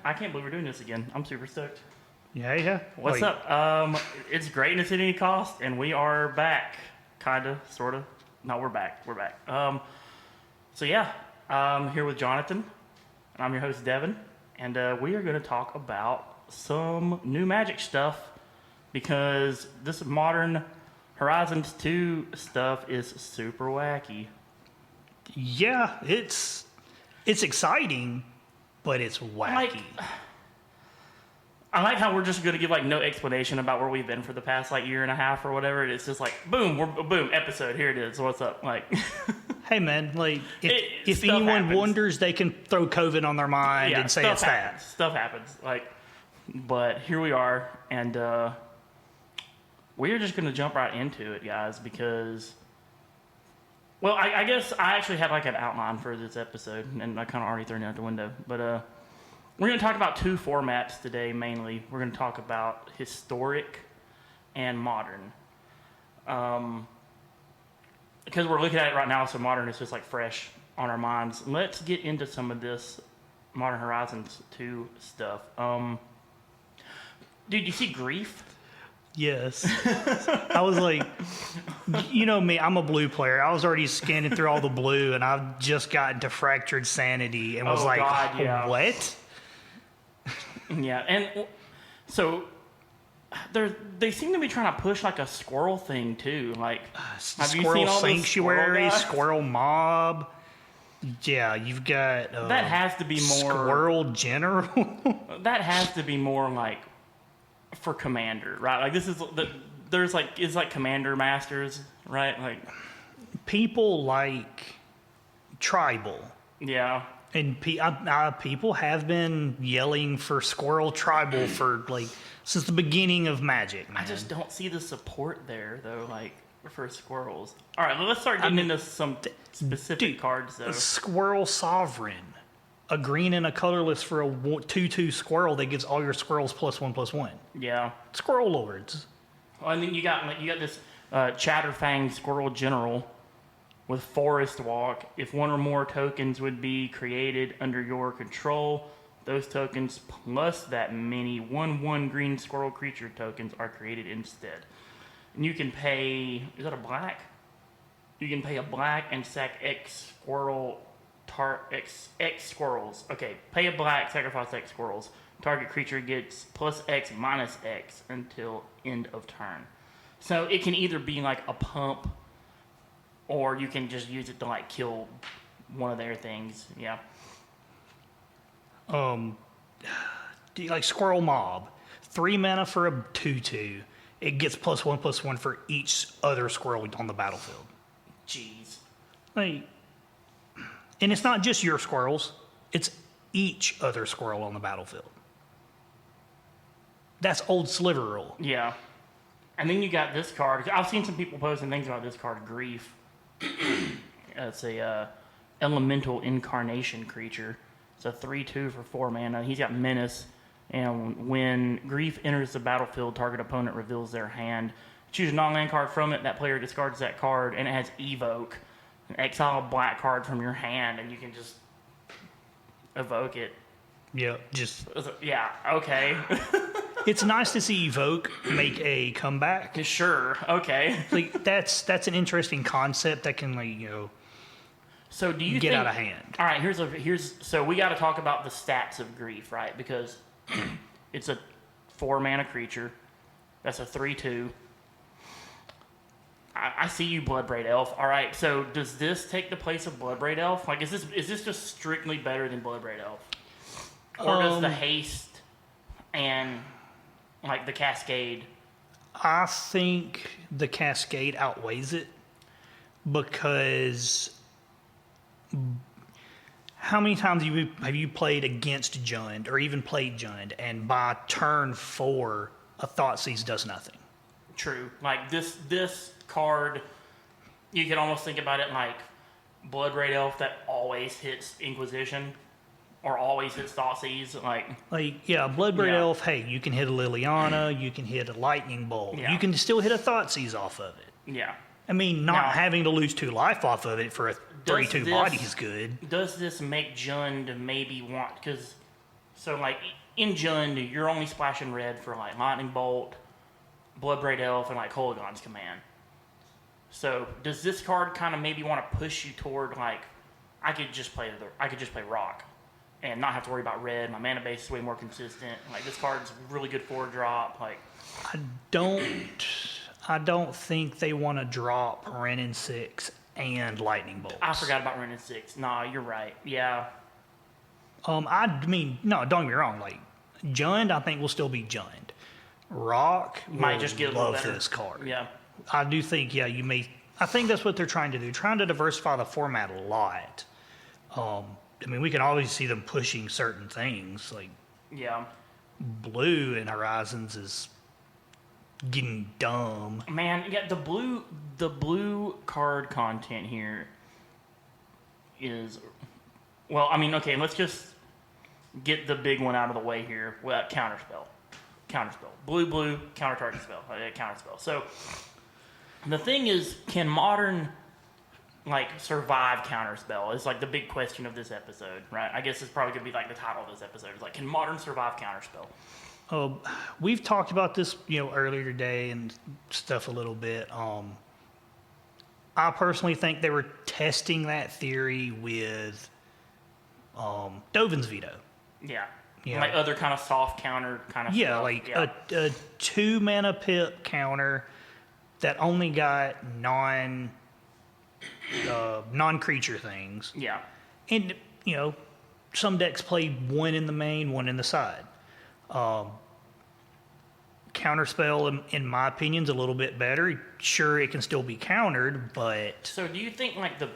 I can't believe we're doing this again. I'm super stoked. Yeah. What's up? It's greatness at any cost, and we are back. Kinda, sorta. No, we're back. We're back. I'm here with Jonathan, and I'm your host, Devin, and we are going to talk about some new Magic stuff, because this modern Horizons 2 stuff is super wacky. Yeah, it's exciting, but it's wacky. I like how we're just going to give no explanation about where we've been for the past year and a half or whatever. It's just boom, episode, here it is. What's up? Hey man, if anyone happens. Wonders, they can throw COVID on their mind and say it's happens. Stuff happens. But here we are, and we're just going to jump right into it, guys, because, well, I guess I actually had an outline for this episode, and I kind of already threw it out the window. But we're going to talk about two formats today, mainly. We're going to talk about historic and modern. Because we're looking at it right now, so modern is just fresh on our minds. Let's get into some of this Modern Horizons 2 stuff. Dude, you see Grief? Yes. I was you know me, I'm a blue player. I was already scanning through all the blue, and I've just gotten to Fractured Sanity and was what? Yeah, and so they seem to be trying to push a squirrel thing too. Have you seen all Sanctuary, Squirrel Mob? Yeah, you've got that has to be more Squirrel General. That has to be more for Commander, right? This is there's it's Commander Masters, right? People like Tribal. Yeah. And people have been yelling for Squirrel Tribal for since the beginning of Magic, man. I just don't see the support there though, for squirrels. All right, well, let's start getting into some specific cards though. Squirrel Sovereign, a green and a colorless for a 2/2 squirrel that gives all your squirrels +1/+1. Yeah. Squirrel Lords. Well, and then you got this Chatterfang Squirrel General with Forest Walk. If one or more tokens would be created under your control, those tokens plus that many 1/1 green squirrel creature tokens are created instead. And you can pay, is that a black? You can pay a black and sack X squirrels. Okay, pay a black, sacrifice X squirrels. Target creature gets +X -X until end of turn. So it can either be a pump, or you can just use it to kill one of their things. Yeah. Squirrel Mob, 3 mana for a 2/2. It gets +1/+1 for each other squirrel on the battlefield. Jeez. And it's not just your squirrels; it's each other squirrel on the battlefield. That's old Sliver rule. Yeah. And then you got this card. I've seen some people posting things about this card, Grief. It's a elemental incarnation creature. It's a 3/2 for 4 mana. He's got Menace, and when Grief enters the battlefield, target opponent reveals their hand. Choose a non-land card from it. That player discards that card, and it has Evoke. Exile a black card from your hand, and you can just evoke it. Yeah, yeah. Okay. It's nice to see Evoke make a comeback. Sure. Okay. That's an interesting concept that can So do you get out of hand. All right, so we got to talk about the stats of Grief, right? Because it's a 4 mana creature. That's a 3/2. I see you, Bloodbraid Elf. All right, so does this take the place of Bloodbraid Elf? Is this just strictly better than Bloodbraid Elf? Or does the haste and the Cascade? I think the Cascade outweighs it, because how many times have you played against Jund or even played Jund, and by turn 4 a Thoughtseize does nothing? True. This card, you can almost think about it Bloodbraid Elf that always hits Inquisition or always hits Thoughtseize. Bloodbraid Elf, hey, you can hit a Liliana, you can hit a Lightning Bolt. Yeah. You can still hit a Thoughtseize off of it. Yeah. Having to lose 2 life off of it for a 3/2 body is good. Does this make Jund maybe want, because So, like, in Jund, you're only splashing red for, like, Lightning Bolt, Bloodbraid Elf, and, like, Holigon's Command. So, does this card kind of maybe want to push you toward, like, I could just play Rock and not have to worry about red. My mana base is way more consistent. Like, this card's really good 4-drop. Like, I don't think they want to drop Wrenn and 6 and Lightning Bolts. I forgot about Wrenn and 6. Nah, you're right. Yeah. I mean, no, don't get me wrong. Like, Jund, I think will still be Jund. Rock Might just get a little better. This card. Yeah. I do think, yeah, you may. I think that's what they're trying to do, trying to diversify the format a lot. I mean, we can always see them pushing certain things. Like, Yeah. blue in Horizons is getting dumb. Man, yeah, the blue card content here is, well, I mean, okay, let's just get the big one out of the way here. Well, counterspell. Blue, counter target spell. Counterspell. So, the thing is, can modern, like, survive counterspell? Is, like, the big question of this episode, right? I guess it's probably going to be, like, the title of this episode. It's like, can modern survive counterspell? We've talked about this, earlier today and stuff a little bit. I personally think they were testing that theory with Dovin's Veto. Yeah. Yeah. Like other kind of soft counter kind of Yeah, stuff. like a 2-mana pip counter that only got non-creature things. Yeah. And, some decks play one in the main, one in the side. Counterspell, in my opinion, is a little bit better. Sure, it can still be countered, but So do you think like the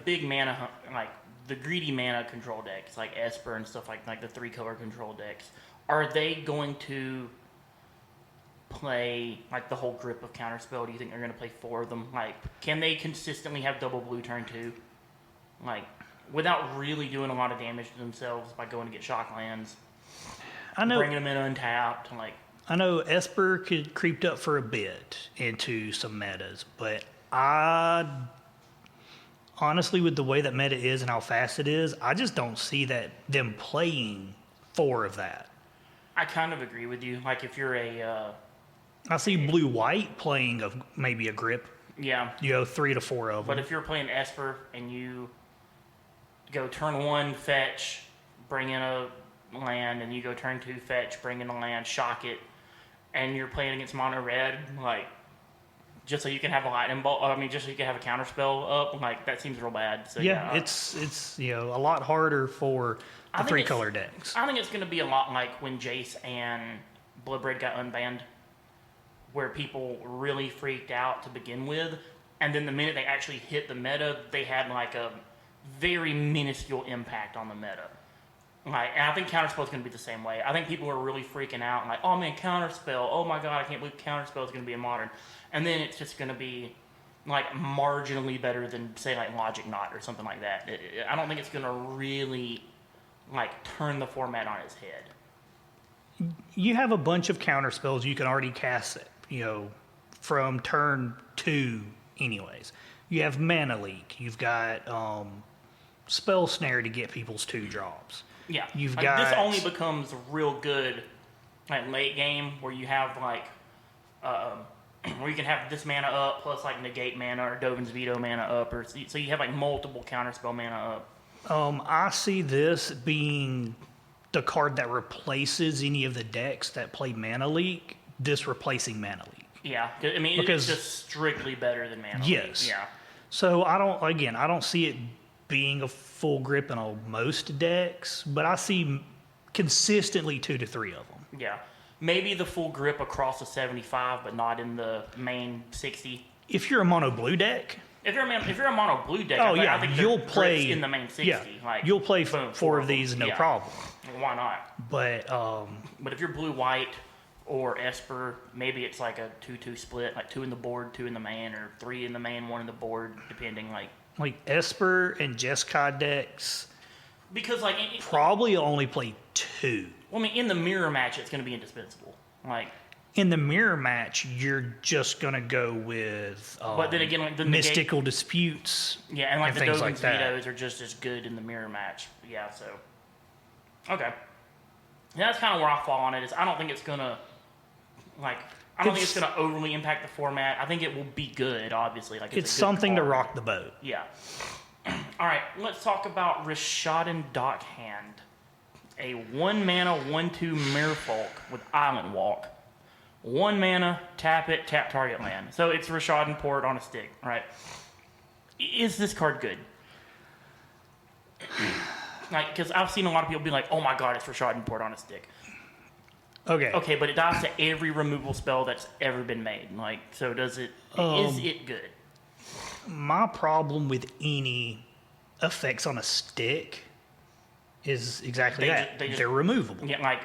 big mana, like the greedy mana control decks, like Esper and stuff like the 3-color control decks, are they going to play like the whole grip of counterspell? Do you think they're going to play 4 of them? Like, can they consistently have double blue turn 2, like without really doing a lot of damage to themselves by going to get shock lands? I know Bringing them in untapped, like. I know Esper could creeped up for a bit into some metas, but honestly, with the way that meta is and how fast it is, I just don't see them playing 4 of that. I kind of agree with you. Like, if you're I see blue-white playing maybe a grip. Yeah. 3 to 4 of them. But if you're playing Esper and you go turn 1, fetch, bring in a land, and you go turn 2, fetch, bring in a land, shock it, and you're playing against mono red, like, just so you can have a lightning bolt, just so you can have a counterspell up, like, that seems real bad. So yeah, it's a lot harder for the 3-color decks. I think it's going to be a lot like when Jace and Bloodbraid got unbanned, where people really freaked out to begin with, and then the minute they actually hit the meta, they had like a very minuscule impact on the meta. Like, and I think Counterspell is going to be the same way. I think people are really freaking out and like, oh man, Counterspell, oh my god, I can't believe Counterspell is going to be in Modern. And then it's just going to be like marginally better than, say, like Logic Knot or something like that. I don't think it's going to really like turn the format on its head. You have a bunch of counterspells you can already cast, from turn 2 anyways. You have Mana Leak. You've got Spell Snare to get people's 2 drops. Yeah. You've like, got... This only becomes real good like late game where you have like where you can have this mana up plus like negate mana or Dovin's Veto mana up, or so you have like multiple counterspell mana up. I see this being the card that replaces any of the decks that play Mana Leak, this replacing Mana Leak. Yeah, I mean, because, it's just strictly better than Mana yes. Leak. Yeah. So I don't see it being a full grip in most decks, but I see consistently 2 to 3 of them. Yeah. Maybe the full grip across the 75, but not in the main 60. If you're a mono blue deck, if you're a mono blue deck, I think you'll play in the main 60. Yeah, like, you'll play boom, 4 of these, no problem. Why not? But if you're blue white or Esper, maybe it's like a 2-2 split, like 2 in the board, 2 in the main, or 3 in the main, 1 in the board, depending. Like Esper and Jeskai decks, because like probably only play 2. Well, I mean, in the mirror match, it's going to be indispensable. Like, in the mirror match, you're just going to go with but then again, like the mystical disputes. Yeah, and like the things Dovin's like that. Vetoes are just as good in the mirror match. Yeah, so. Okay. And that's kind of where I fall on it. Is I don't think it's gonna like. I don't think it's gonna overly impact the format. I think it will be good. Obviously, like It's a good something to card. rock the boat. Yeah. All right, let's talk about Rishadan Dockhand, a 1-mana 1/2 Merfolk with Island Walk. 1 mana, tap it, tap target land. So it's Rishadan Port on a stick, right? Is this card good? Like, because I've seen a lot of people be like, "Oh my god, it's Rishadan Port on a stick." Okay. Okay, but it dies to every removal spell that's ever been made. Like, so does it? Is it good? My problem with any effects on a stick is exactly that. They're removable. Yeah, like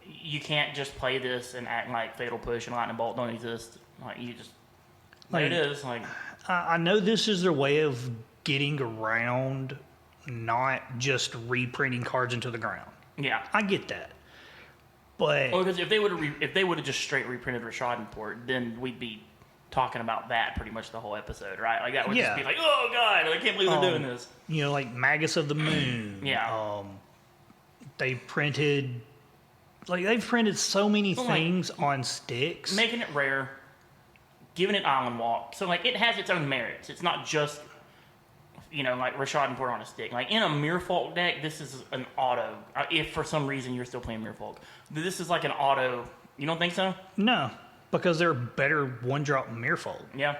you can't just play this and act like Fatal Push and Lightning Bolt don't exist. Like you just there it is. Like I know this is their way of getting around not just reprinting cards into the ground. yeah. I get that. But Well, because if they would have just straight reprinted Rishadan Port, then we'd be talking about that pretty much the whole episode, right? Like that would just be like, oh god, I can't believe they're doing this. you know, like Magus of the Moon. Yeah. They've printed so many things on sticks. Making it rare, giving it Island Walk. So like it has its own merits. It's not just like Rishadan Port on a stick. Like in a Merfolk deck, this is an auto. If for some reason you're still playing Merfolk, this is like an auto. You don't think so? No, because they're better one-drop Merfolk Yeah.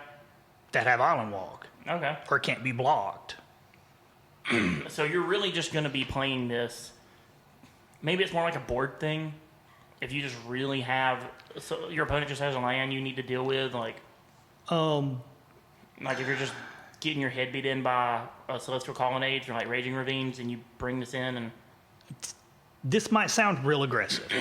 that have Island Walk Okay. or can't be blocked. So you're really just going to be playing this. Maybe it's more like a board thing. If you just really have, so your opponent just has a land you need to deal with, like if you're just getting your head beat in by Celestial Colonnades or like Raging Ravines, and you bring this in, and This might sound real aggressive.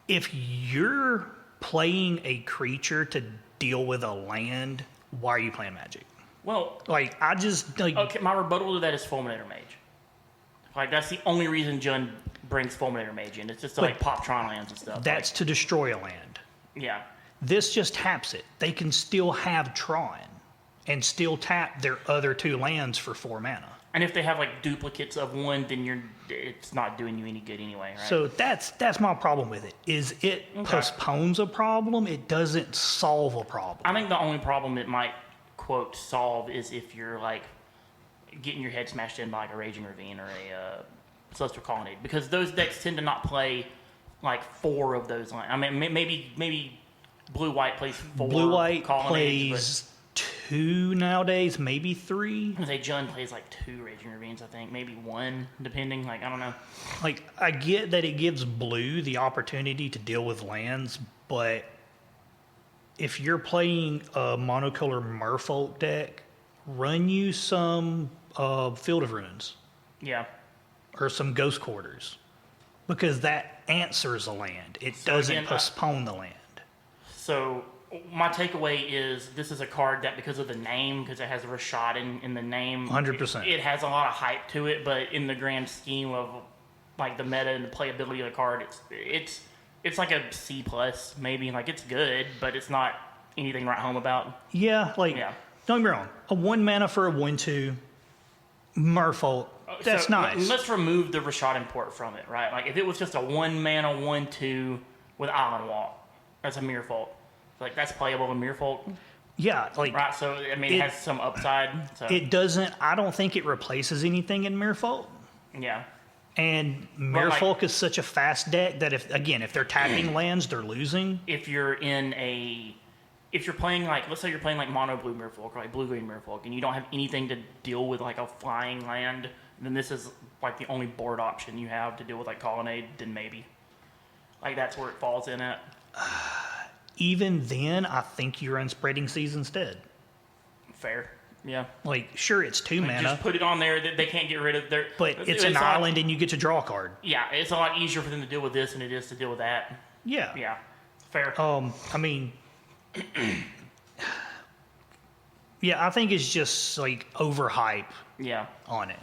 If you're playing a creature to deal with a land, why are you playing Magic? well, Like, I just, like, okay, my rebuttal to that is Fulminator Mage. Like that's the only reason Jund brings Fulminator Mage in. It's just to like pop Tron lands and stuff. that's to destroy a land. Yeah. This just taps it. They can still have Tron and still tap their other 2 lands for 4 mana. And if they have like duplicates of one, then it's not doing you any good anyway, right? So that's my problem with it. Is it postpones a problem? It doesn't solve a problem. I think the only problem it might quote solve is if you're like getting your head smashed in by like a Raging Ravine or a Celestial Colonnade, because those decks tend to not play like 4 of those lines. I mean, maybe Blue White plays 4. Blue White Colonnades, plays 2 nowadays, maybe 3. but I say Jund plays like 2 Raging Ravines, I think, maybe 1, depending. Like I don't know. Like, I get that it gives blue the opportunity to deal with lands, but if you're playing a monocolor Merfolk deck, run you some Field of Ruins Yeah. or some Ghost Quarters, because that answers a land. It doesn't again, postpone the land. So my takeaway is this is a card that, because of the name, because it has Rishadan in the name, 100%. it has a lot of hype to it. But in the grand scheme of like the meta and the playability of the card, it's like a C plus maybe. Like it's good, but it's not anything to write home about. Yeah, like, Yeah. don't get me wrong. A 1 mana for a 1/2 Merfolk, that's So, nice. Let's remove the Rishadan Port from it, right? Like if it was just a 1 mana 1/2 with Island Walk, that's a Merfolk. Like that's playable in Merfolk, Yeah, like, right? So I mean, it has some upside. So it doesn't, I don't think it replaces anything in Merfolk. yeah. And Well, like- Merfolk is such a fast deck that if they're tapping lands, they're losing. If you're playing like, let's say you're playing like mono blue Merfolk or like blue green Merfolk, and you don't have anything to deal with like a flying land, then this is like the only board option you have to deal with like Colonnade. Then maybe like that's where it falls in at. Even then, I think you run Spreading Seas instead. Fair, yeah. Like, sure, it's 2 mana, Just put it on there that they can't get rid of their. but it's an a lot- island and you get to draw a card. Yeah, it's a lot easier for them to deal with this than it is to deal with that. Yeah. Yeah, fair. I mean, yeah, I think it's just like overhype Yeah. on it.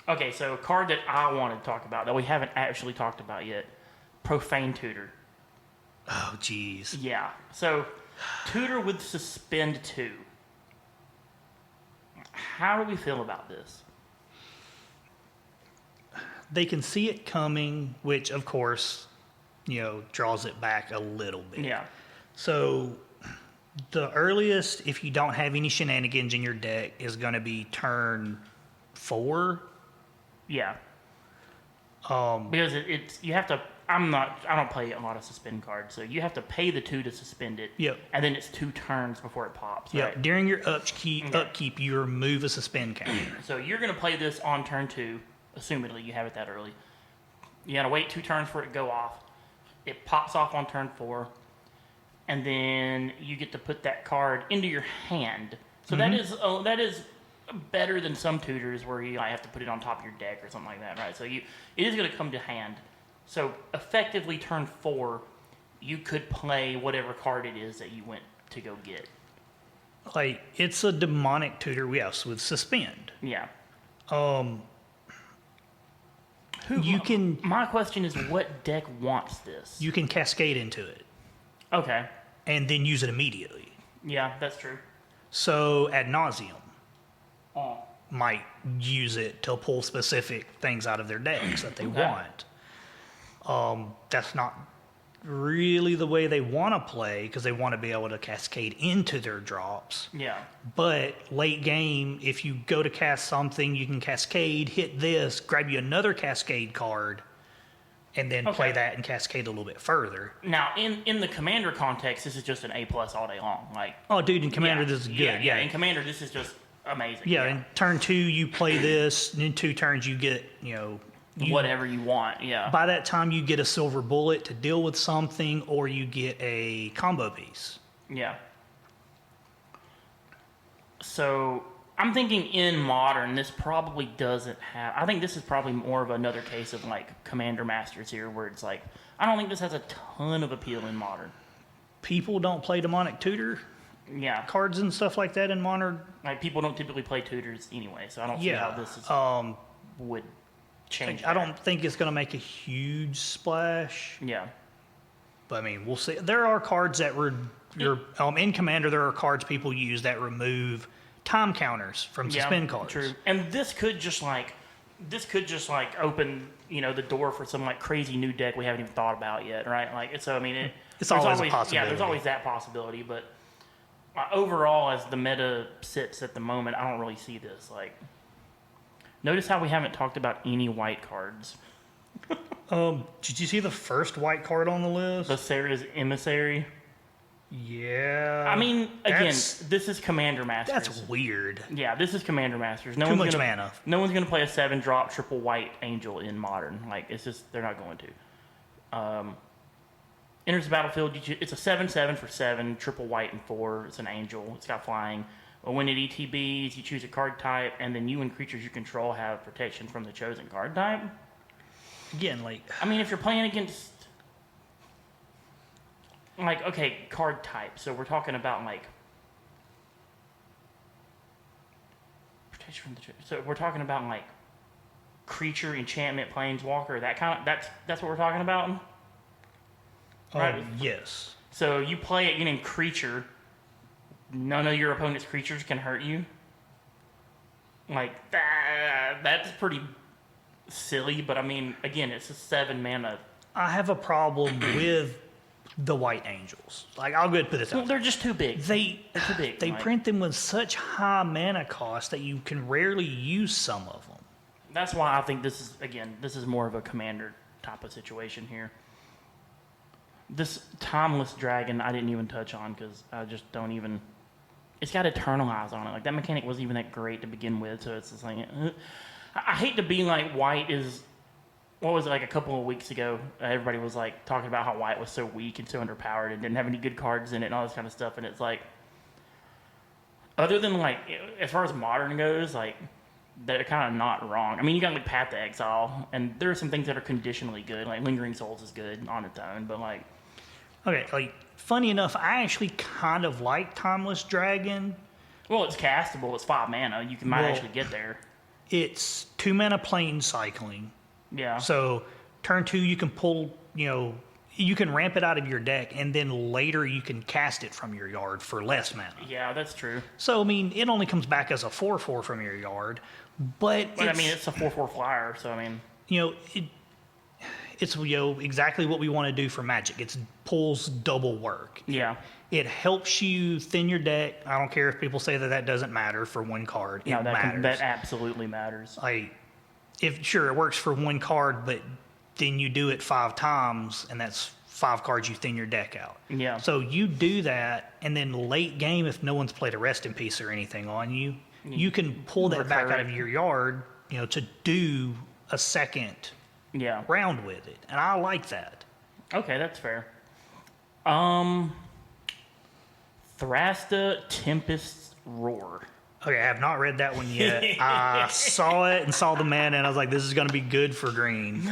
Okay, so a card that I wanted to talk about that we haven't actually talked about yet, Profane Tutor. Oh, jeez. Yeah. So, Tutor with Suspend 2. How do we feel about this? They can see it coming, which, of course, draws it back a little bit. Yeah. So the earliest, if you don't have any shenanigans in your deck, is going to be turn 4. Yeah. Because it's you have to. I don't play a lot of suspend cards, so you have to pay the 2 to suspend it. Yep. And then it's 2 turns before it pops. Yeah. Right? During your upkeep, you remove a suspend counter. So you're gonna play this on turn 2, assumedly you have it that early. You gotta wait 2 turns for it to go off. It pops off on turn 4, and then you get to put that card into your hand. So that is better than some tutors where you have to put it on top of your deck or something like that, right? So it is going to come to hand. So effectively, turn 4, you could play whatever card it is that you went to go get. Like, it's a demonic tutor, yes, with suspend. Yeah. My question is, what deck wants this? You can cascade into it Okay. and then use it immediately. Yeah, that's true. So ad nauseum Oh. might use it to pull specific things out of their decks that they Okay. want. That's not really the way they want to play because they want to be able to cascade into their drops. Yeah. But late game, if you go to cast something, you can cascade, hit this, grab you another cascade card, and then play Okay. that and cascade a little bit further. Now, in the Commander context, this is just an A+ all day long. Like, Oh, dude, in Commander, yeah, this is good. Yeah, in Commander, this is just amazing. Yeah, in turn 2, you play this, and in 2 turns, you get, Whatever you want, yeah. by that time, you get a silver bullet to deal with something, or you get a combo piece. Yeah. So I'm thinking in Modern, this probably doesn't have. I think this is probably more of another case of like Commander Masters here, where it's like I don't think this has a ton of appeal in Modern. People don't play demonic tutor Yeah. cards and stuff like that in modern. Like people don't typically play tutors anyway, so I don't see how Yeah, this is, would change. I don't think it's going to make a huge splash. Yeah. But I mean, we'll see. There are cards that in Commander. There are cards people use that remove time counters from suspend cards. True. And this could just like open, the door for some like crazy new deck we haven't even thought about yet, right? Like it's It's there's always a possibility. Yeah, there's always that possibility, but overall, as the meta sits at the moment, I don't really see this. Like, notice how we haven't talked about any white cards. Did you see the first white card on the list? The Sarah's Emissary. Yeah. I mean, again, That's- this is Commander Masters. That's weird. Yeah, this is Commander Masters. Too much mana. No one's gonna play a 7-drop triple white angel in Modern. Like it's just they're not going to. Enters the battlefield. It's a 7/7 for 7, triple white and 4. It's an angel. It's got flying. When it ETBs, you choose a card type, and then you and creatures you control have protection from the chosen card type. Again, like, I mean, if you're playing against, like, okay, card type. So we're talking about like protection from the. So we're talking about like creature, enchantment, planeswalker. That's what we're talking about. Right. yes. So you play it in creature. None of your opponent's creatures can hurt you. Like that's pretty silly. But I mean, again, it's a 7 mana. I have a problem with the white angels. Like, I'll go ahead and put this Well, out. they're just too big. They're too big. They like, print them with such high mana cost that you can rarely use some of them. That's why I think this is more of a commander type of situation here. This Timeless Dragon I didn't even touch on because I just don't even. It's got Eternalize on it. Like that mechanic wasn't even that great to begin with, so it's just like. I hate to be like white is. What was it, like a couple of weeks ago? Everybody was like talking about how white was so weak and so underpowered and didn't have any good cards in it and all this kind of stuff. And it's like, other than like as far as modern goes, like they're kind of not wrong. I mean, you got like Path to Exile, and there are some things that are conditionally good. Like Lingering Souls is good on its own, but like. Okay, like, funny enough, I actually kind of like Timeless Dragon. Well, it's castable. It's 5 mana. You might Well, actually get there. It's 2 mana plane cycling. Yeah. So, turn 2, you can pull, you can ramp it out of your deck, and then later you can cast it from your yard for less mana. Yeah, that's true. So, I mean, it only comes back as a 4/4 from your yard, but I mean, it's a 4/4 flyer, so I mean. it's exactly what we want to do for Magic. It pulls double work. Yeah. It helps you thin your deck. I don't care if people say that doesn't matter for one card. No, it that matters. that absolutely matters. Like, if sure it works for one card, but then you do it 5 times, and that's 5 cards you thin your deck out. Yeah. So you do that, and then late game, if no one's played a rest in peace or anything on you, you can pull that back out of your yard, to do a second Yeah. round with it, and I like that. Okay, that's fair. Thrasta Tempest's Roar. Okay, I have not read that one yet. I saw it and saw the mana, and I was like, this is going to be good for green.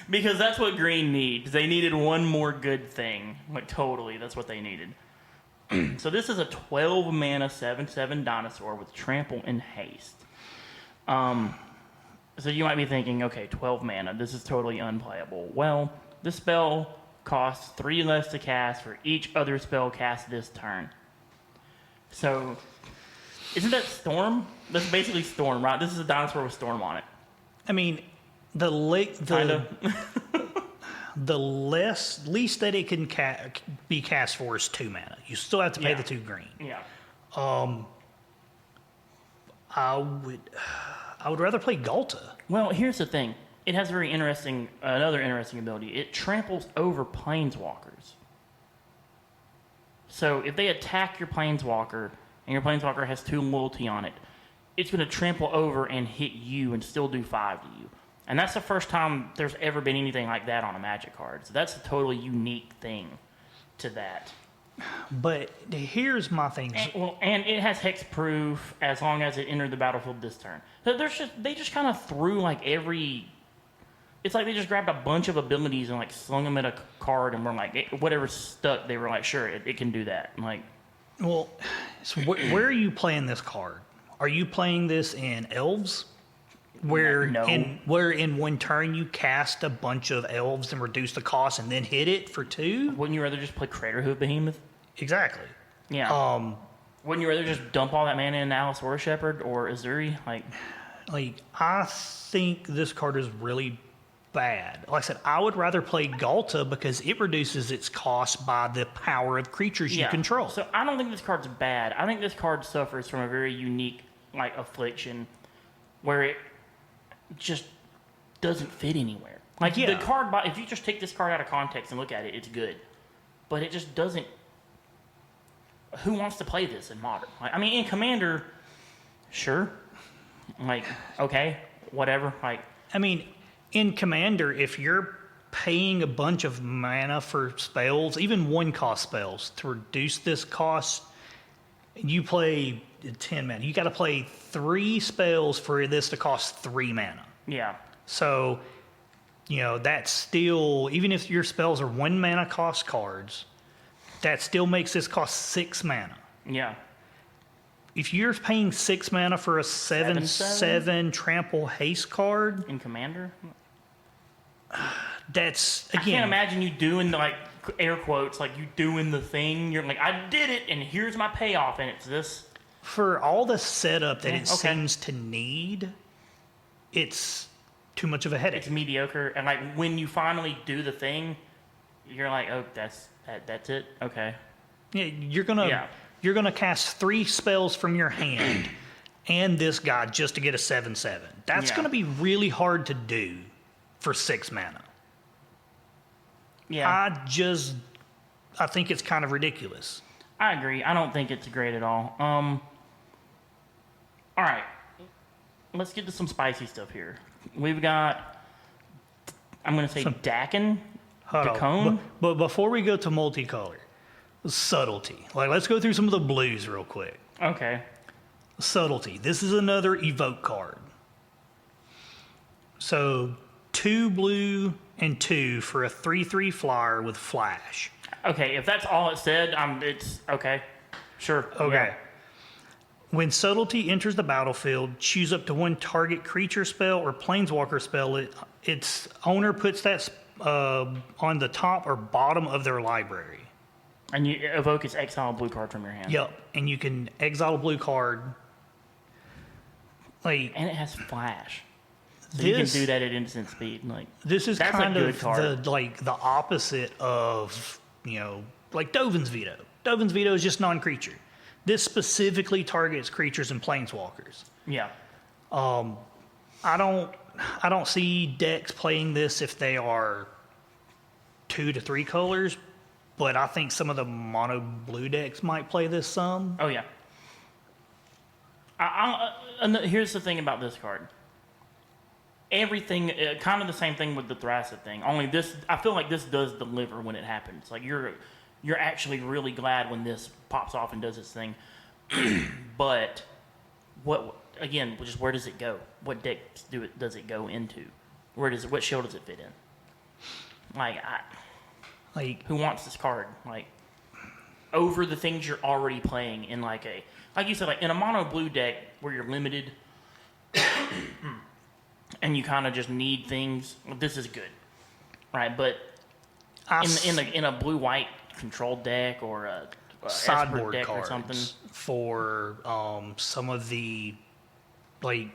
Because that's what green needs. They needed one more good thing. Like, totally, that's what they needed. So this is a 12 mana 7/7 dinosaur with trample and haste. So you might be thinking, okay, 12 mana, this is totally unplayable. Well, this spell costs 3 less to cast for each other spell cast this turn. So, isn't that Storm? That's basically Storm, right? This is a dinosaur with Storm on it. I mean, the least that it can be cast for is 2 mana. You still have to pay the 2 green. Yeah. I would rather play Galta. Well, here's the thing. It has another interesting ability. It tramples over planeswalkers. So if they attack your planeswalker, and your planeswalker has 2 loyalty on it, it's going to trample over and hit you and still do 5 to you. And that's the first time there's ever been anything like that on a Magic card. So that's a totally unique thing to that. But here's my thing. And it has hexproof as long as it entered the battlefield this turn. So they just kind of threw like every... It's like they just grabbed a bunch of abilities and like slung them at a card and were like, whatever stuck, they were like, sure, it can do that. I'm like, well, so where are you playing this card? Are you playing this in Elves? Where No. in one turn you cast a bunch of Elves and reduce the cost and then hit it for 2? Wouldn't you rather just play Craterhoof Behemoth? Exactly. Yeah. Wouldn't you rather just dump all that mana in Allosaurus Shepherd or Emissary? Like, I think this card is really bad. Like I said, I would rather play Galta because it reduces its cost by the power of creatures you control. So I don't think this card's bad. I think this card suffers from a very unique like affliction where it just doesn't fit anywhere. Like the card, if you just take this card out of context and look at it, it's good, but it just doesn't. Who wants to play this in Modern? Like, I mean, in Commander, sure. Like, okay, whatever. Like, I mean, in Commander, if you're paying a bunch of mana for spells, even 1-cost spells, to reduce this cost, you play 10 mana. You got to play 3 spells for this to cost 3 mana. Yeah. So, that's still, even if your spells are 1 mana cost cards, that still makes this cost 6 mana. Yeah. If you're paying 6 mana for a 7/7 trample haste card In Commander? that's, I again, can't imagine you doing, like, air quotes, like you doing the thing. You're like, I did it, and here's my payoff, and it's this. for all the setup that it okay. seems to need, it's too much of a headache. It's mediocre, and, like, when you finally do the thing, you're like, oh, that's it? Okay. Yeah, you're gonna cast 3 spells from your hand and this guy just to get a 7/7. That's gonna be really hard to do for 6 mana. Yeah. I think it's kind of ridiculous. I agree. I don't think it's great at all. All right. Let's get to some spicy stuff here. We've got, I'm going to say Dakkan. Dakkan. But before we go to multicolor, subtlety. Like, let's go through some of the blues real quick. Okay. Subtlety. This is another evoke card. So 2 blue and 2 for a 3/3 flyer with flash. Okay, if that's all it said, it's okay. Sure. Okay. Yeah. When subtlety enters the battlefield, choose up to 1 target creature spell or planeswalker spell. Its owner puts that on the top or bottom of their library. And you evoke its exile blue card from your hand. Yep, and you can exile a blue card. Like, And it has flash. So you can This- do that at instant speed. Like This is that's kind a good of card. the opposite of, like Dovin's Veto. Dovin's Veto is just non-creature. This specifically targets creatures and planeswalkers. Yeah. I don't see decks playing this if they are 2 to 3 colors, but I think some of the mono blue decks might play this some. Oh yeah. And here's the thing about this card. Everything, kind of the same thing with the Thracic thing. Only this, I feel like this does deliver when it happens. Like you're actually really glad when this pops off and does its thing. But what again? Just where does it go? What decks does it go into? What shield does it fit in? Like, Who wants this card? Like over the things you're already playing in like you said, like in a mono blue deck where you're limited and you kind of just need things. This is good, right? But in a blue white controlled deck or a sideboard deck cards or something. for some of the, like,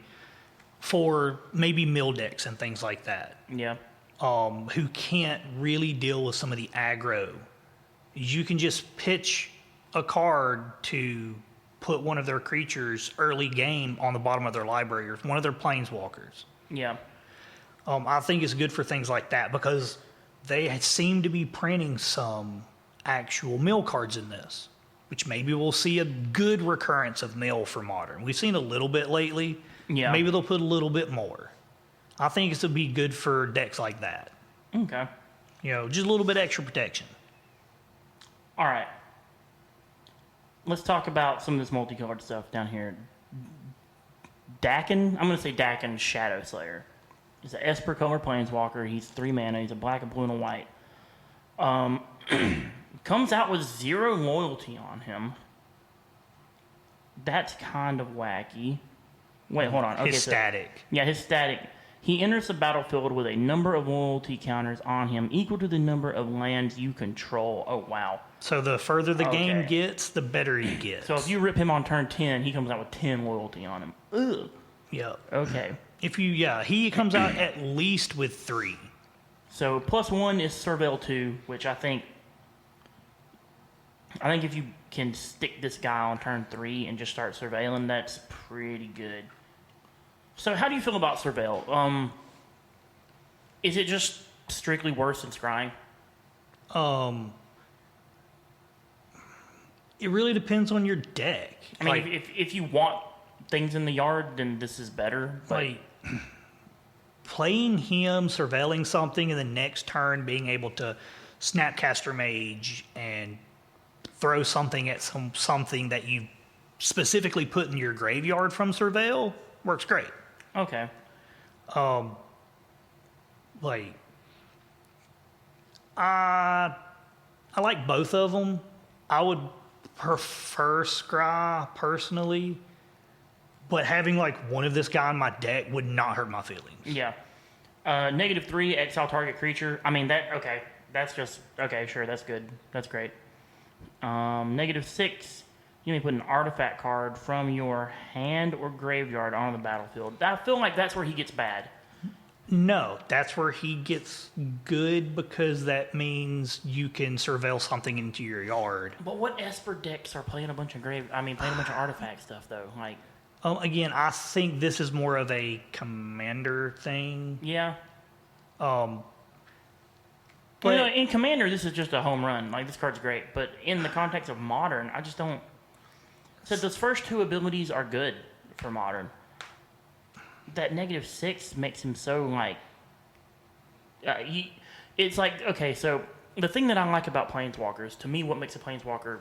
for maybe mill decks and things like that, Yeah, who can't really deal with some of the aggro. You can just pitch a card to put one of their creatures early game on the bottom of their library or one of their planeswalkers. yeah, I think it's good for things like that because they seem to be printing some actual mill cards in this, which maybe we'll see a good recurrence of mill for Modern. We've seen a little bit lately. Yeah. Maybe they'll put a little bit more. I think it's to be good for decks like that. okay, Just a little bit extra protection. all right. Let's talk about some of this multicolored stuff down here. Dakkan, I'm going to say Dakkan Shadow Slayer. He's an Esper color planeswalker. He's 3 mana. He's a black, a blue, and a white. Comes out with 0 loyalty on him. That's kind of wacky. Wait, hold on. Okay, His so- static. yeah, his static. He enters the battlefield with a number of loyalty counters on him equal to the number of lands you control. Oh, wow. So the further the game Okay. gets, the better he gets. So if you rip him on turn 10, he comes out with 10 loyalty on him. Ugh. Yep. Okay. He comes out at least with 3. So +1 is Surveil 2, which I think if you can stick this guy on turn 3 and just start surveilling, that's pretty good. So how do you feel about Surveil? Is it just strictly worse than Scrying? It really depends on your deck. I mean, if you want things in the yard, then this is better. But Like playing him, surveilling something, and the next turn being able to Snapcaster Mage and throw something at something that you specifically put in your graveyard from Surveil works great. okay, Like I like both of them. I would prefer Scry personally, but having like one of this guy in my deck would not hurt my feelings. yeah. -3, exile target creature. I mean okay. That's just okay. Sure, that's good. That's great. -6. You may put an artifact card from your hand or graveyard on the battlefield. I feel like that's where he gets bad. No, that's where he gets good because that means you can surveil something into your yard. But what Esper decks are playing a bunch of playing a bunch of artifact stuff though? Like, Again, I think this is more of a commander thing. yeah. But Well, in Commander, this is just a home run. Like, this card's great. But in the context of Modern, I just don't. So those first 2 abilities are good for Modern. That -6 makes him so like. It's like, okay, so the thing that I like about Planeswalkers, to me, what makes a Planeswalker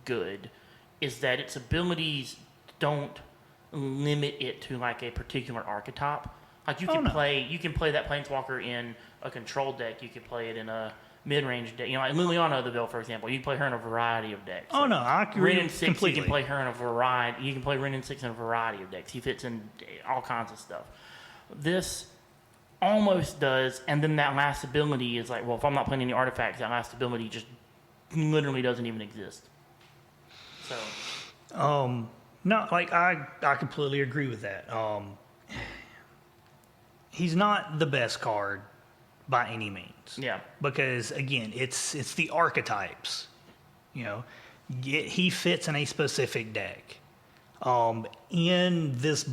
good is that its abilities don't limit it to like a particular archetype. Like you can play that Planeswalker in a control deck. You can play it in a mid-range deck. Like Liliana of the Veil, for example. You can play her in a variety of decks. Oh no, I agree Ren and 6, completely. you can play her in a variety. You can play Ren and 6 in a variety of decks. He fits in all kinds of stuff. This almost does, and then that last ability is like, well, if I'm not playing any artifacts, that last ability just literally doesn't even exist. So, No, like I completely agree with that. he's not the best card by any means. Yeah. Because again, it's the archetypes. You know, he fits in a specific deck. In this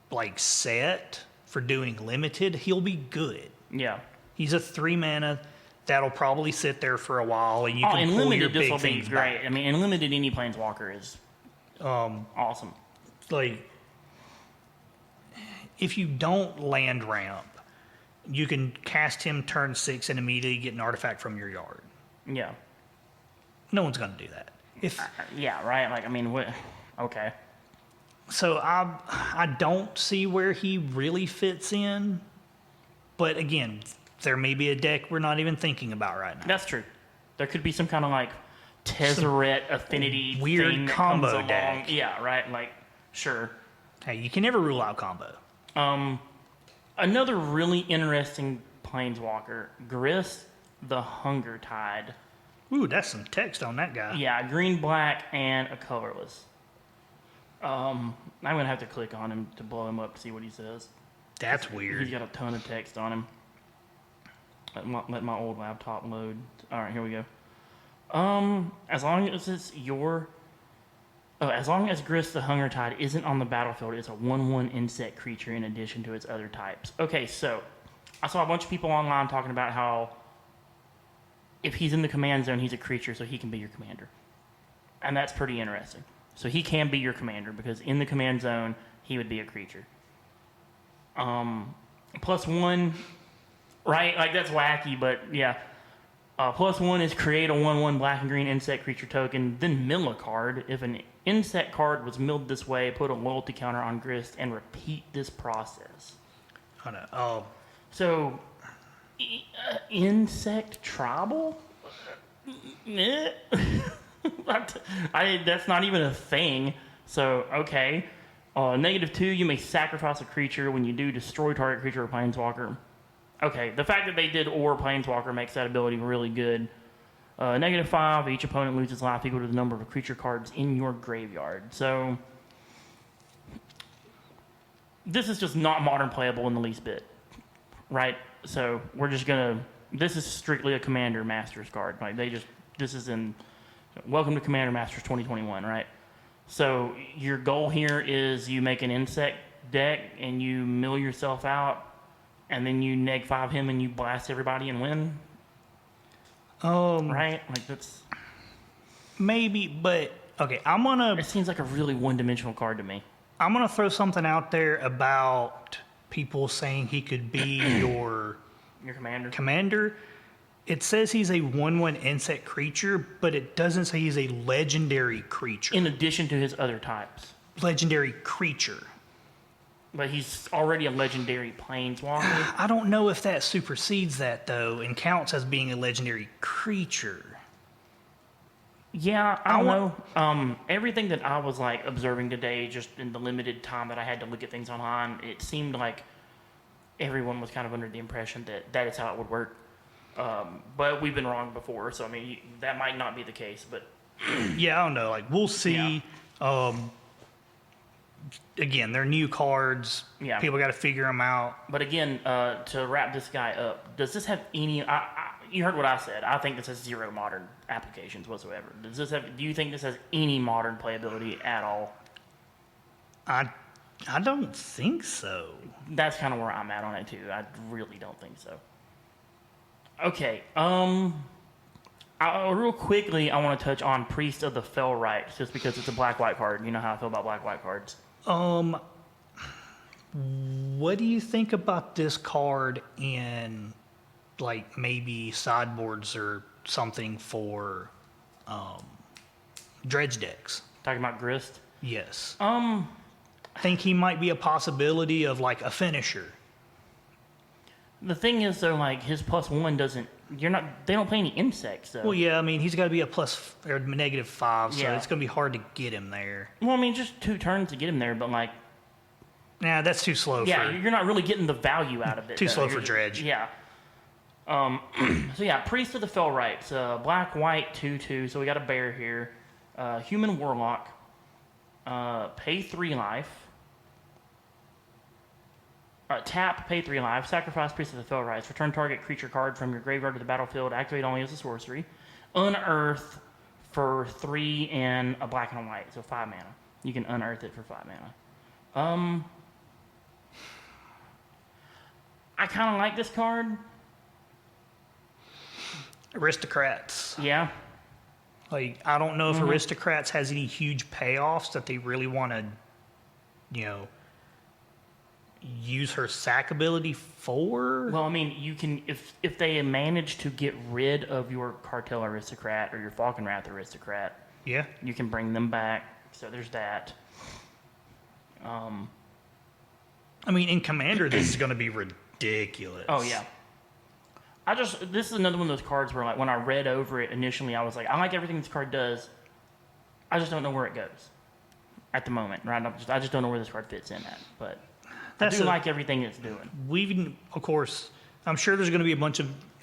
like set for doing limited, he'll be good. Yeah. He's a 3 mana that'll probably sit there for a while, and you can in pull your limited, this big will be things great. back. I mean, in limited, any planeswalker is awesome. Like, if you don't land ramp, you can cast him turn 6 and immediately get an artifact from your yard. Yeah. No one's going to do that. Yeah, right? Like, I mean, what? Okay. So I don't see where he really fits in. But again, there may be a deck we're not even thinking about right now. That's true. There could be some kind of like Tezzeret affinity weird thing that combo comes along. deck. Yeah, right? Like, sure. Hey, you can never rule out combo. Another really interesting planeswalker, Grist the Hunger Tide. Ooh, that's some text on that guy. Yeah, green, black, and a colorless. I'm gonna have to click on him to blow him up to see what he says. That's weird. He's got a ton of text on him. Let my old laptop load. All right, here we go. As long as it's your, as long as Grist the Hunger Tide isn't on the battlefield, it's a 1/1 insect creature in addition to its other types. Okay, so I saw a bunch of people online talking about how if he's in the command zone, he's a creature, so he can be your commander, and that's pretty interesting. So he can be your commander because in the command zone, he would be a creature. +1, right? Like, that's wacky, but yeah. +1 is create a 1/1 black and green insect creature token, then mill a card. If an insect card was milled this way, put a loyalty counter on Grist and repeat this process. So, insect tribal? That's not even a thing. So, okay. -2, you may sacrifice a creature. When you do, destroy target creature or planeswalker. Okay, the fact that they did or planeswalker makes that ability really good. -5, each opponent loses life equal to the number of creature cards in your graveyard. So, this is just not modern playable in the least bit. Right? So, we're just gonna... This is strictly a Commander Masters card. Like, this is in... Welcome to Commander Masters 2021, right? So, your goal here is you make an insect deck and you mill yourself out, and then you -5 him and you blast everybody and win? Right? Like, that's... Maybe, but... Okay, It seems like a really one-dimensional card to me. I'm gonna throw something out there about people saying he could be your commander. Commander. It says he's a 1/1 insect creature, but it doesn't say he's a legendary creature. In addition to his other types. Legendary creature. But he's already a legendary planeswalker. I don't know if that supersedes that, though, and counts as being a legendary creature. Yeah, I don't know. Everything that I was like observing today, just in the limited time that I had to look at things online, it seemed like everyone was kind of under the impression that that is how it would work. But we've been wrong before, so I mean that might not be the case. But yeah, I don't know. Like, we'll see. Yeah. Again, they're new cards. Yeah. People got to figure them out. But again, to wrap this guy up, does this have any? You heard what I said. I think this has 0 modern applications whatsoever. Does this have? Do you think this has any modern playability at all? I don't think so. That's kind of where I'm at on it too. I really don't think so. Okay. Real quickly, I want to touch on Priest of the Fell Rites, just because it's a black-white card. You know how I feel about black-white cards. What do you think about this card in, like, maybe sideboards or something for dredge decks? Talking about Grist? Yes. Think he might be a possibility of, like, a finisher. The thing is, though, like, his +1 doesn't... They don't play any insects, though. Well, yeah, I mean, he's got to be a plus or -5, so Yeah. it's going to be hard to get him there. Well, I mean, just 2 turns to get him there, but, like... Nah, that's too slow Yeah, for... you're not really getting the value out of it. Too though. slow for You're- dredge. Yeah. So, yeah, Priest of the Fell Rites. Black-white 2/2, so we got a bear here. Human Warlock. Pay 3 life. Tap, pay 3 life, sacrifice Priest of the Fell Rise, return target creature card from your graveyard to the battlefield, activate only as a sorcery, unearth for 3 and a black and a white, so 5 mana. You can unearth it for 5 mana. I kind of like this card. Aristocrats. Yeah. Like, I don't know if Aristocrats has any huge payoffs that they really want to, use her sack ability for. Well, I mean, you can if they manage to get rid of your Cartel Aristocrat or your Falconwrath Aristocrat, Yeah. you can bring them back. So there's that. I mean, in Commander, this is going to be ridiculous. Oh yeah. This is another one of those cards where, like, when I read over it initially, I was like, I like everything this card does. I just don't know where it goes at the moment, right? I just don't know where this card fits in at. But I do like everything it's doing. Of course, I'm sure there's going to be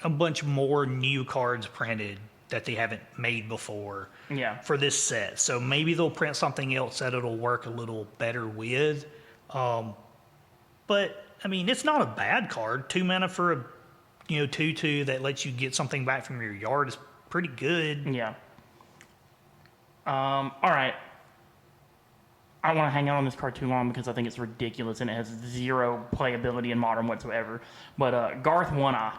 a bunch more new cards printed that they haven't made before. Yeah. For this set, so maybe they'll print something else that it'll work a little better with. But I mean, it's not a bad card. 2 mana for a 2/2 that lets you get something back from your yard is pretty good. Yeah. All right. I don't want to hang out on this card too long because I think it's ridiculous and it has 0 playability in Modern whatsoever. But Garth One Eye.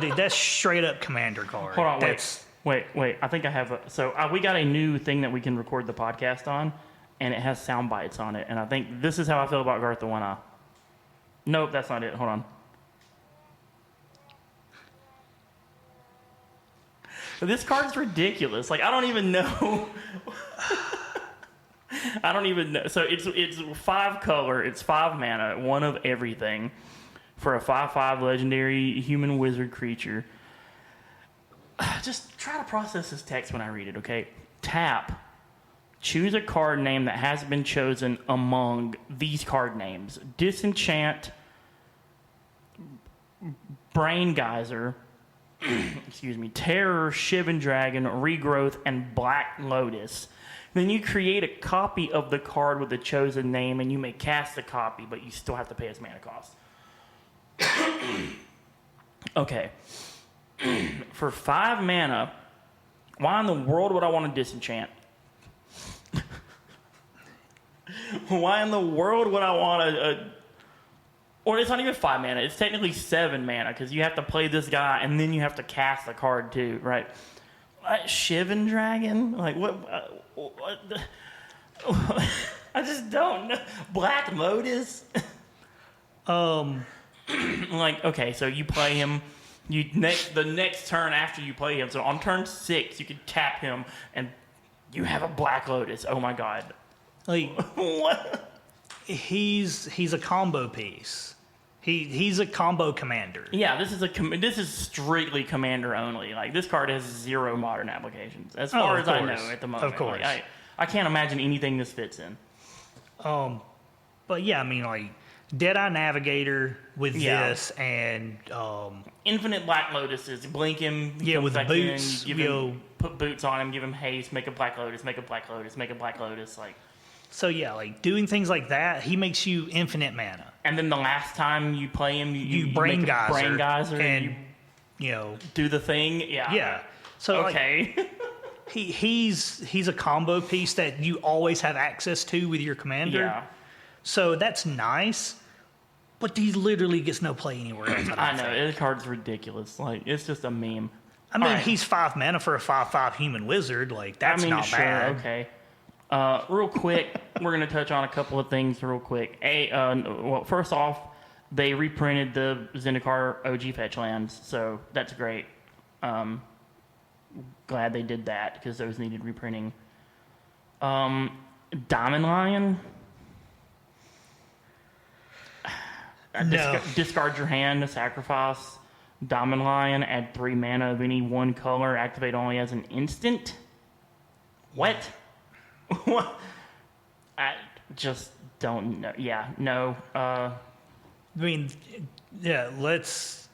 Dude, that's straight up Commander card. Hold on, wait. I think I have we got a new thing that we can record the podcast on, and it has sound bites on it. And I think this is how I feel about Garth the One Eye. Nope, that's not it. Hold on. This card's ridiculous. Like, I don't even know. I don't even know. So it's 5 color. It's 5 mana. 1 of everything for a 5/5 legendary human wizard creature. Just try to process this text when I read it, okay? Tap. Choose a card name that has been chosen among these card names. Disenchant, Brain Geyser, excuse me, Terror, Shivan Dragon, Regrowth, and Black Lotus. Then you create a copy of the card with the chosen name, and you may cast the copy, but you still have to pay its mana cost. Okay. For 5 mana, why in the world would I want to disenchant? Why in the world would I want to... Or it's not even 5 mana. It's technically 7 mana because you have to play this guy and then you have to cast the card too, right? Shivan Dragon? Like, what I just don't know. Black Lotus? Like, okay, so you play him. The next turn after you play him. So on turn 6, you could tap him and you have a Black Lotus. Oh my god. Like, What? he's a combo piece. He's a combo commander. Yeah, this is strictly commander only. Like, this card has 0 modern applications, as far as I know at the moment. Of course. Like, I can't imagine anything this fits in. But yeah, I mean, like, Deadeye Navigator with this and Infinite Black Lotuses. Blink him. Yeah, with back boots. In, put boots on him. Give him haste. Make a Black Lotus. Make a Black Lotus. Make a Black Lotus. Like. So yeah, like doing things like that, he makes you infinite mana. And then the last time you play him, you brain make a Brain Geyser and do the thing. Yeah. Yeah. So okay. Like, he's a combo piece that you always have access to with your commander. Yeah. So that's nice, but he literally gets no play anywhere else. I know this card's ridiculous. Like, it's just a meme. I mean, he's 5 mana for a 5/5 human wizard. Like, that's not bad. Okay. Real quick, we're going to touch on a couple of things real quick. Well, first off, they reprinted the Zendikar OG fetch lands, so that's great. Glad they did that because those needed reprinting. Diamond Lion. No. Discard your hand to sacrifice Diamond Lion. Add 3 mana of any 1 color. Activate only as an instant. What? What? I just don't know. Yeah, no. I mean, yeah. Let's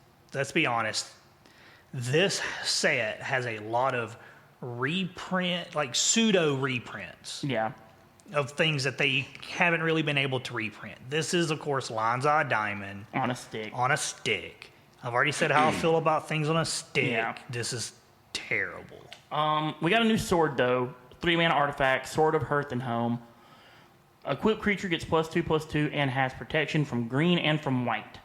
be honest. This set has a lot of reprint, like pseudo reprints. Yeah. of things that they haven't really been able to reprint. This is, of course, Lion's Eye Diamond On a stick. on a stick. I've already said how I feel about things on a stick. Yeah. This is terrible. We got a new sword, though. 3-mana artifact, Sword of Hearth and Home. Equipped creature gets +2/+2 and has protection from green and from white.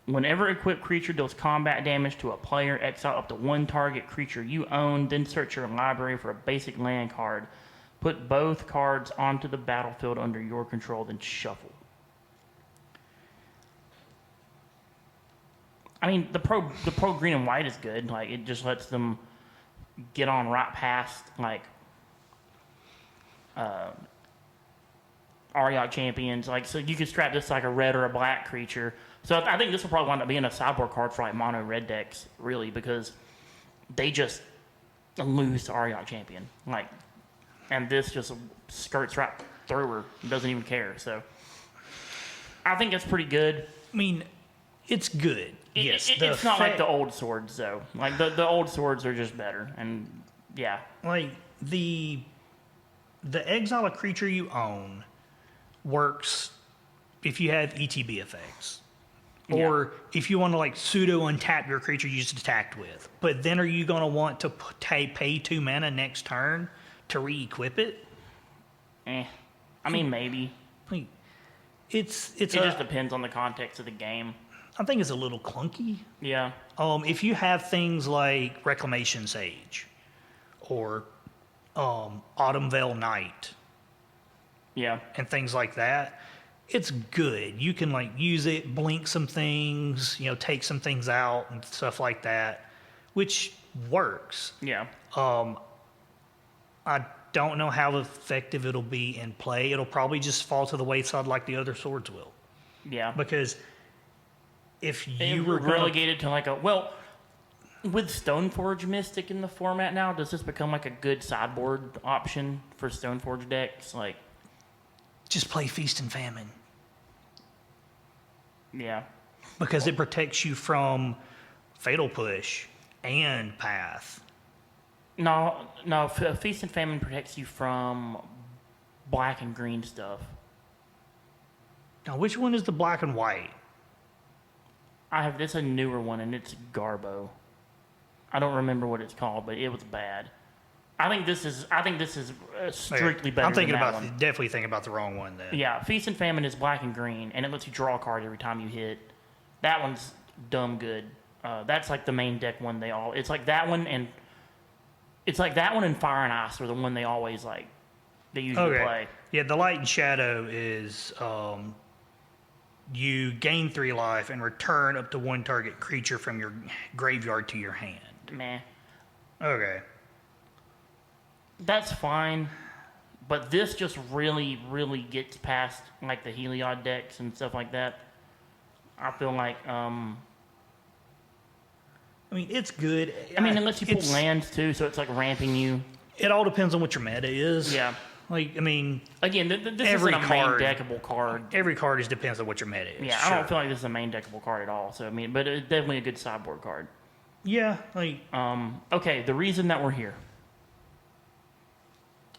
Whenever equipped creature deals combat damage to a player, exile up to one target creature you own, then search your library for a basic land card. Put both cards onto the battlefield under your control, then shuffle. I mean, the pro green and white is good. Like, it just lets them get on right past, like, Ariok champions. Like, so you could strap this like a red or a black creature. So I think this will probably wind up being a sideboard card for like mono red decks, really, because they just lose to Ariok champion. Like, and this just skirts right through her, doesn't even care. So I think it's pretty good. I mean, it's good. Yes, It's not like the old swords, though. Like, the old swords are just better. And, yeah. like the exile a creature you own works if you have ETB effects. Or if you want to like pseudo untap your creature you just attacked with. But then are you going to want to pay 2 mana next turn to re-equip it? I mean, maybe. Like, it just depends on the context of the game. I think it's a little clunky. Yeah. If you have things like Reclamation Sage or Autumn Veil Knight Yeah. and things like that, it's good. You can like use it, blink some things, take some things out and stuff like that, which works. Yeah. I don't know how effective it'll be in play. It'll probably just fall to the wayside like the other swords will. Yeah. Because if They you were relegated to like with Stoneforge Mystic in the format now, does this become like a good sideboard option for Stoneforge decks? Like, just play Feast and Famine. yeah. Because it protects you from Fatal Push and Path. No, Feast and Famine protects you from black and green stuff. Now, which one is the black and white? This a newer one, and it's Garbo. I don't remember what it's called, but it was bad. I think this is strictly better. I'm thinking than that about one. definitely thinking about the wrong one then. Yeah, Feast and Famine is black and green, and it lets you draw a card every time you hit. That one's dumb good. That's like the main deck one. It's like that one and Fire and Ice are the one they always like. They usually play. Yeah, the Light and Shadow is you gain 3 life and return up to 1 target creature from your graveyard to your hand. Meh. Okay. That's fine, but this just really, really gets past like the Heliod decks and stuff like that. I feel like, I mean, it's good. it lets you pull lands too, so it's like ramping you. It all depends on what your meta is. Yeah. Like, I mean, Again, this every isn't a card- main deckable card. every card just depends on what your meta is. Yeah, sure. I don't feel like this is a main deckable card at all. So but it's definitely a good sideboard card. Yeah, like Okay, the reason that we're here.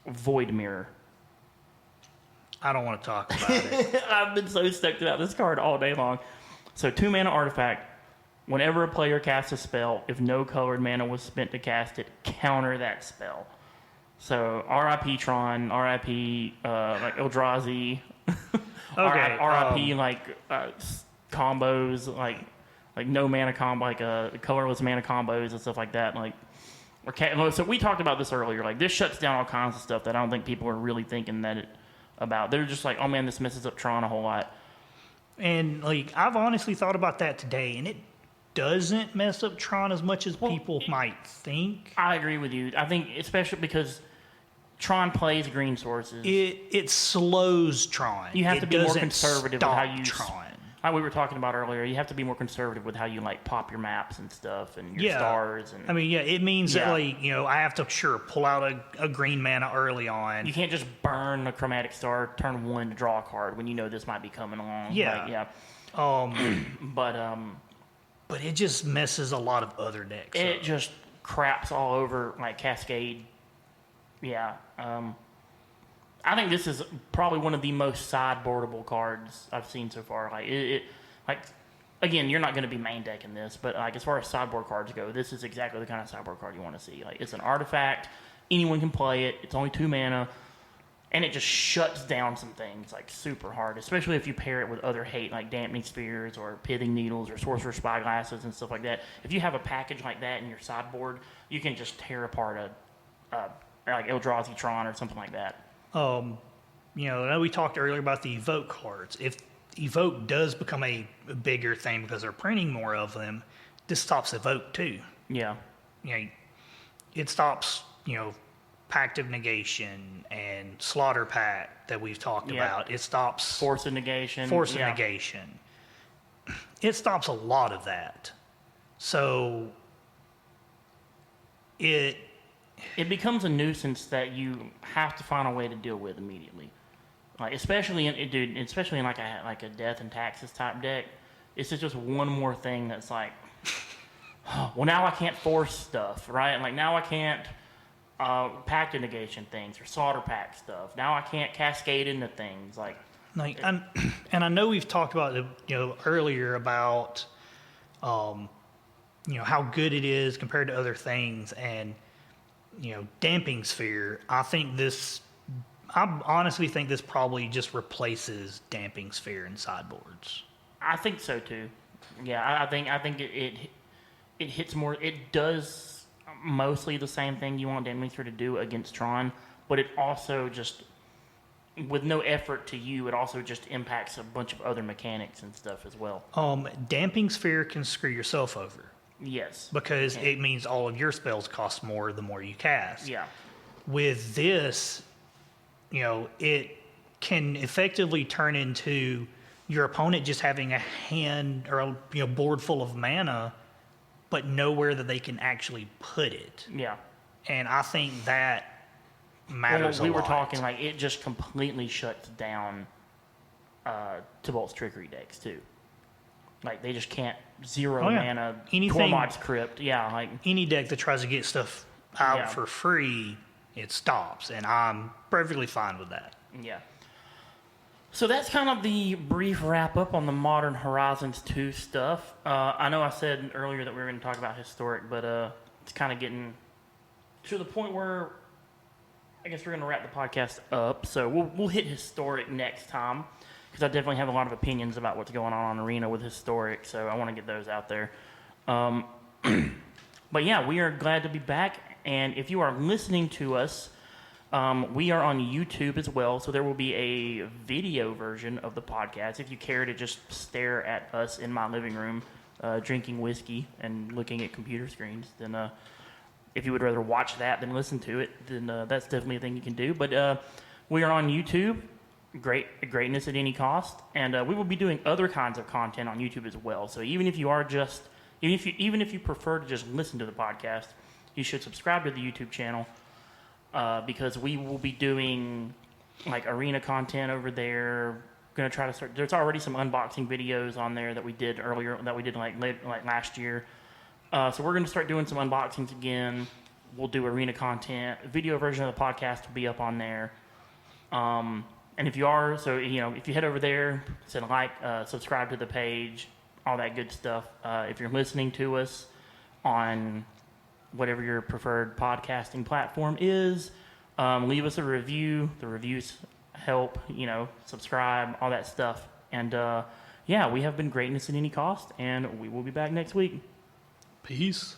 Void Mirror. I don't want to talk about it. I've been so stoked about this card all day long. So 2-mana artifact. Whenever a player casts a spell, if no colored mana was spent to cast it, counter that spell. So RIP Tron, RIP like Eldrazi, Okay, RIP combos like no mana combo, like colorless mana combos and stuff like that. Like, so we talked about this earlier. Like, this shuts down all kinds of stuff that I don't think people are really thinking about. They're just like, oh man, this messes up Tron a whole lot. And like I've honestly thought about that today, and it doesn't mess up Tron as much as people might think. I agree with you. I think especially because Tron plays green sources. It slows Tron. You have to be more doesn't conservative with how stop you Tron. Like we were talking about earlier, you have to be more conservative with how you like pop your maps and stuff and your stars. And I mean, yeah, it means that Yeah. like I have to pull out a green mana early on. you can't just burn a chromatic star turn 1 to draw a card when you know this might be coming along. Yeah. But But it just messes a lot of other decks it up. just craps all over like Cascade. Yeah. I think this is probably one of the most sideboardable cards I've seen so far. Like again, you're not going to be main decking this, but like as far as sideboard cards go, this is exactly the kind of sideboard card you want to see. Like it's an artifact, anyone can play it. It's only 2 mana, and it just shuts down some things like super hard. Especially if you pair it with other hate like dampening spheres or pithing needles or sorcerer spyglasses and stuff like that. If you have a package like that in your sideboard, you can just tear apart a like Eldrazi Tron or something like that. I know we talked earlier about the Evoke cards. If Evoke does become a bigger thing because they're printing more of them, this stops Evoke too. Yeah. It stops, Pact of Negation and Slaughter Pact that we've talked about. It stops Force of Negation. Force of Negation. It stops a lot of that. So it becomes a nuisance that you have to find a way to deal with immediately. Like especially in like a Death and Taxes type deck, it's just one more thing that's like, well, now I can't force stuff, right? Like now I can't Pact of Negation things or Slaughter Pact stuff. Now I can't cascade into things and I know we've talked about it, earlier about how good it is compared to other things, and Damping Sphere. I honestly think this probably just replaces Damping Sphere in sideboards. I think so too. Yeah, I think it hits more. It does mostly the same thing you want Damping Sphere to do against Tron, but it also just, with no effort to you, it also just impacts a bunch of other mechanics and stuff as well. Damping Sphere can screw yourself over. Yes. Because it means all of your spells cost more the more you cast. Yeah. With this, it can effectively turn into your opponent just having a hand or a board full of mana, but nowhere that they can actually put it. Yeah. And I think that matters a lot. We were talking like it just completely shuts down Tybalt's Trickery decks too. Like they just can't mana Tormod's Crypt. Yeah, like any deck that tries to get stuff out for free, it stops, and I'm perfectly fine with that. Yeah. So that's kind of the brief wrap up on the Modern Horizons 2 stuff. I know I said earlier that we were going to talk about Historic, but it's kind of getting to the point where I guess we're going to wrap the podcast up. So we'll hit Historic next time, because I definitely have a lot of opinions about what's going on Arena with Historic, so I want to get those out there. But yeah, we are glad to be back, and if you are listening to us, we are on YouTube as well, so there will be a video version of the podcast. If you care to just stare at us in my living room drinking whiskey and looking at computer screens, then if you would rather watch that than listen to it, then that's definitely a thing you can do. But we are on YouTube. Greatness at any cost, and we will be doing other kinds of content on YouTube as well. So even if you prefer to just listen to the podcast, you should subscribe to the YouTube channel, because we will be doing like Arena content over there. Going to try to start. There's already some unboxing videos on there that we did earlier, that we did like last year. So we're going to start doing some unboxings again. We'll do Arena content. A video version of the podcast will be up on there. And if you are, if you head over there, subscribe to the page, all that good stuff. If you're listening to us on whatever your preferred podcasting platform is, leave us a review. The reviews help, subscribe, all that stuff. And we have been Greatness at Any Cost, and we will be back next week. Peace.